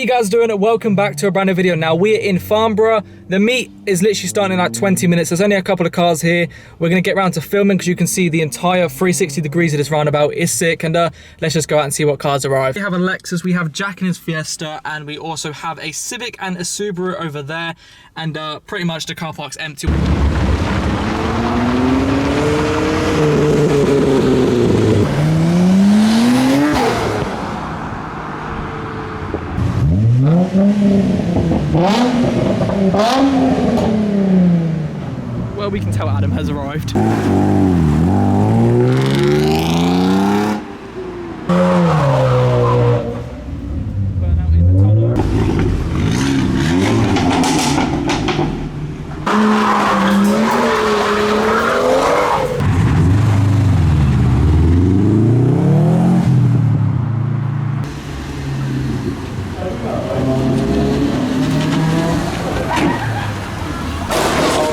you guys doing? Welcome back to a brand new video. Now we're in Farnborough. The meet is literally starting in like 20 minutes. There's only a couple of cars here. We're gonna get around to filming because you can see the entire 360 degrees of this roundabout is sick. And let's just go out and see what cars arrive. We have a Lexus, we have Jack and his Fiesta, and we also have a Civic and a Subaru over there. And pretty much the car park's empty. Well, we can tell Adam has arrived.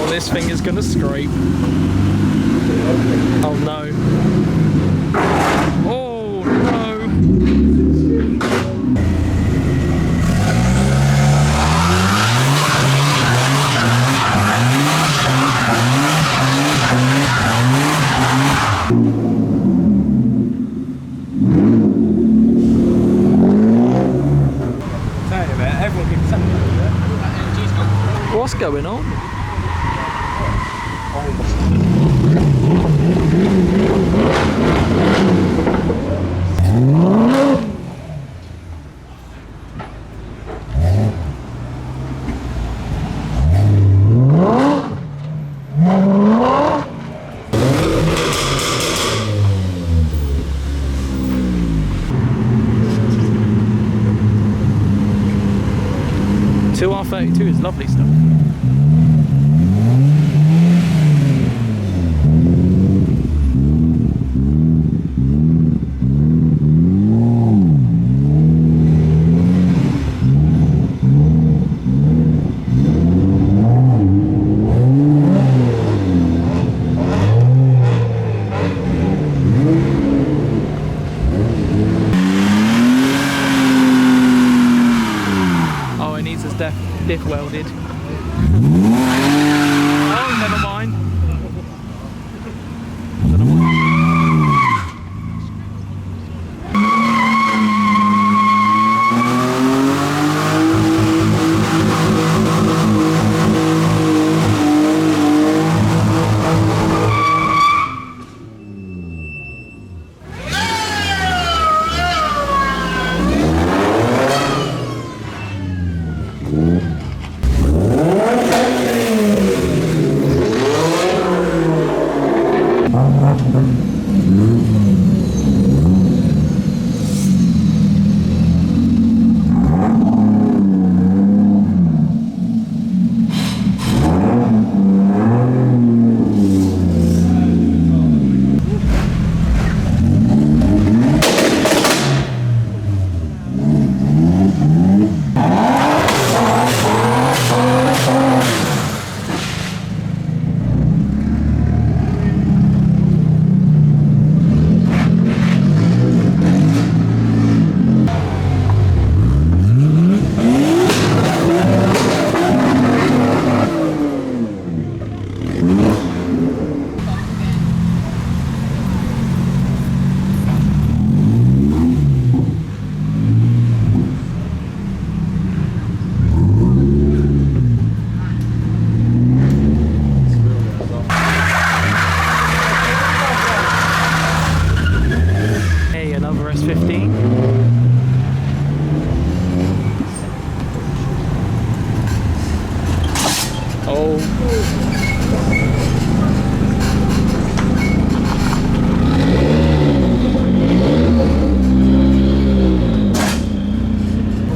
This thing is gonna scrape. Oh no. Oh no. Everyone keeps saying that. What's going on? 2R32 is lovely stuff. Diff welded. Oh, never mind.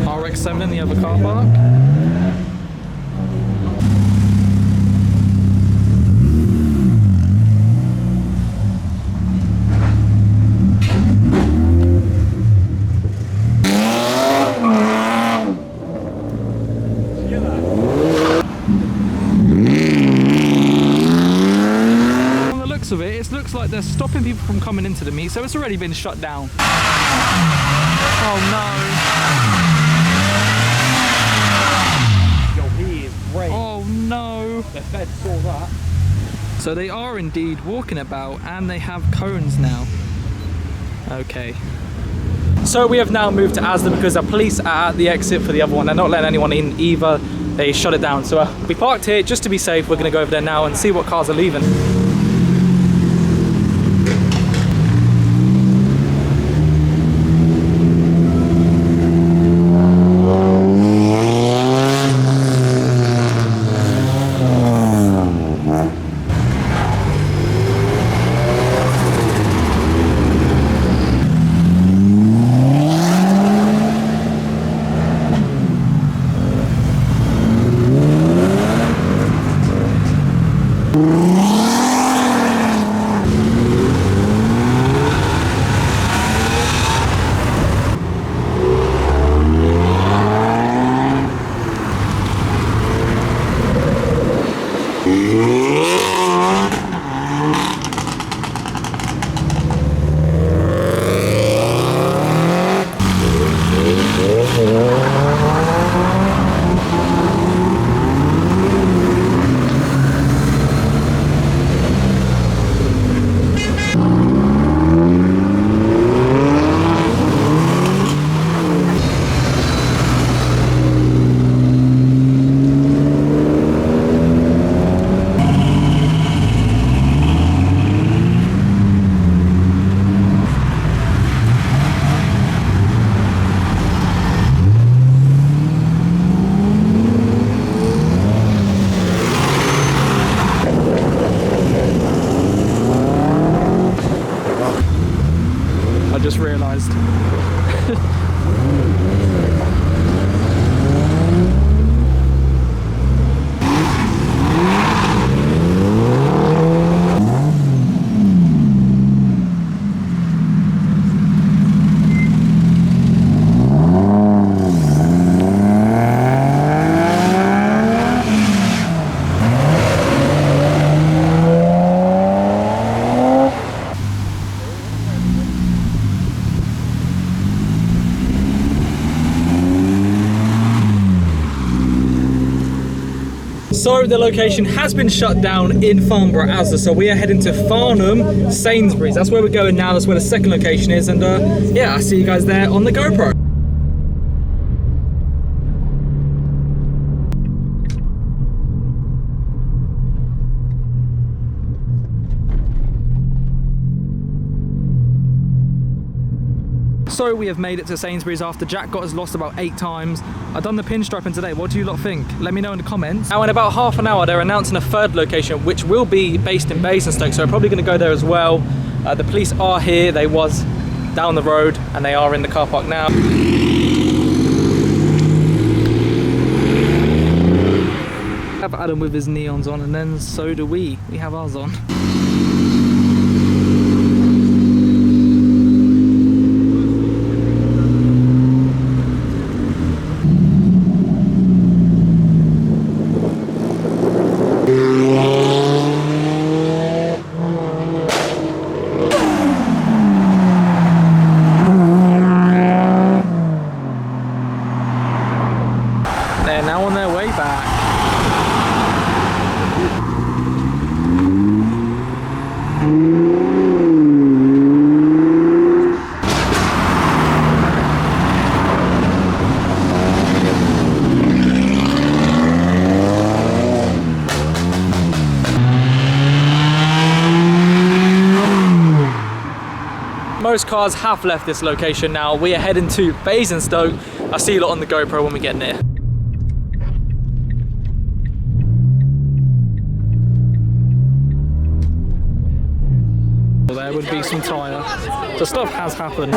RX-7 in the other car park. Of it looks like they're stopping people from coming into the meet, so it's already been shut down. Oh no. Hello. The feds saw that. So they are indeed walking about, and they have cones now. Okay. So we have now moved to Asda because the police are at the exit for the other one. They're not letting anyone in either. They shut it down. So we parked here just to be safe. We're going to go over there now and see what cars are leaving. I just realised. So the location has been shut down in Farnborough, Asda, so we are heading to Farnham, Sainsbury's. That's where we're going now, that's where the second location is, and yeah, I'll see you guys there on the GoPro. So we have made it to Sainsbury's after Jack got us lost about 8 times. I've done the pinstriping today. What do you lot think? Let me know in the comments. Now in about half an hour they're announcing a third location which will be based in Basingstoke, so we're probably going to go there as well. The police are here. They was down the road and they are in the car park now. We have Adam with his neons on, and then so do we. We have ours on. They're now on their way back. Most cars have left this location now. We are heading to Basingstoke. I'll see you lot on the GoPro when we get near. There would be some tyre. So stuff has happened.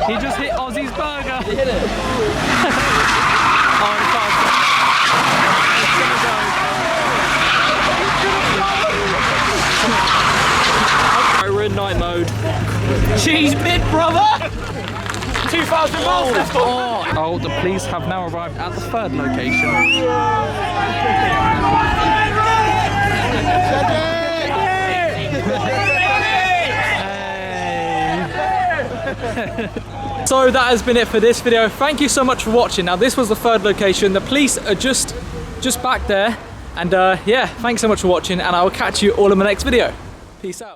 He just hit Ozzy's burger. He hit it. Oh, it's Alright, we're in night mode. Cheese bit, brother! 2,000 miles left on. Oh, the police have now arrived at the third location. So that has been it for this video. Thank you so much for watching. Now this was the third location. The police are just back there. And yeah, thanks so much for watching, and I will catch you all in my next video. Peace out.